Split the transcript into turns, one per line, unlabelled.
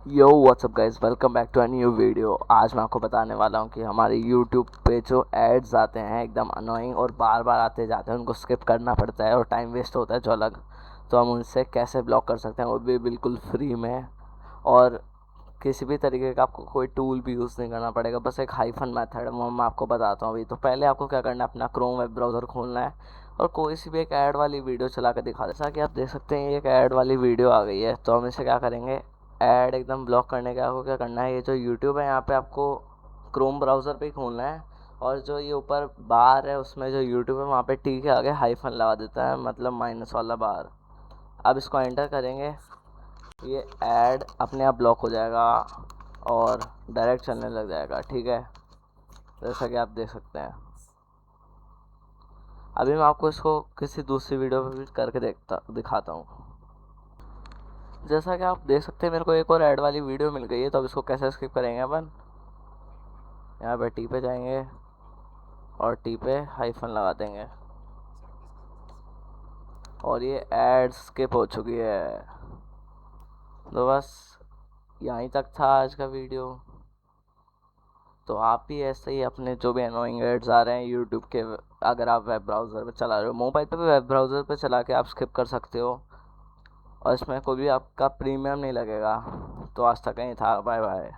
Yo what's up guys, welcome back to a new video. आज मैं आपको बताने वाला हूँ कि हमारे YouTube पे जो एड्स आते हैं एकदम अनोइंग और बार बार आते जाते हैं, उनको स्किप करना पड़ता है और टाइम वेस्ट होता है जो अलग, तो हम उनसे कैसे ब्लॉक कर सकते हैं, वो भी बिल्कुल फ्री में। और किसी भी तरीके का आपको कोई टूल भी यूज़ नहीं करना पड़ेगा, बस एक हाइफन मेथड है, वो मैं आपको बताता हूँ अभी। तो पहले आपको क्या करना है, अपना क्रोम वेब ब्राउज़र खोलना है और कोई सी भी एक ऐड वाली वीडियो चला कर दिखा। जैसा कि आप देख सकते हैं, ये एक ऐड वाली वीडियो आ गई है, तो हम इसे क्या करेंगे, ऐड एकदम ब्लॉक करने के आपको क्या करना है, ये जो यूट्यूब है यहाँ पे आपको क्रोम ब्राउज़र पे ही खोलना है। और जो ये ऊपर बार है उसमें जो यूट्यूब है वहाँ पे टी के आगे हाइफन लगा देता है, मतलब माइनस वाला बार। अब इसको एंटर करेंगे, ये ऐड अपने आप ब्लॉक हो जाएगा और डायरेक्ट चलने लग जाएगा। ठीक है, जैसा कि आप देख सकते हैं। अभी मैं आपको इसको किसी दूसरी वीडियो में भी करके दिखाता हूँ। जैसा कि आप देख सकते हैं, मेरे को एक और ऐड वाली वीडियो मिल गई है, तो अब इसको कैसे स्किप करेंगे अपन। यहाँ पे टी पे जाएंगे और टी पे हाइफन लगा देंगे और ये ऐड स्किप हो चुकी है। तो बस यहीं तक था आज का वीडियो। तो आप भी ऐसे ही अपने जो भी अनोइंग एड्स आ रहे हैं यूट्यूब के, अगर आप वेब ब्राउज़र पे चला रहे हो, मोबाइल पे भी वेब ब्राउज़र पे चला के आप स्किप कर सकते हो और इसमें कोई भी आपका प्रीमियम नहीं लगेगा। तो आज तक यहीं था, बाय बाय।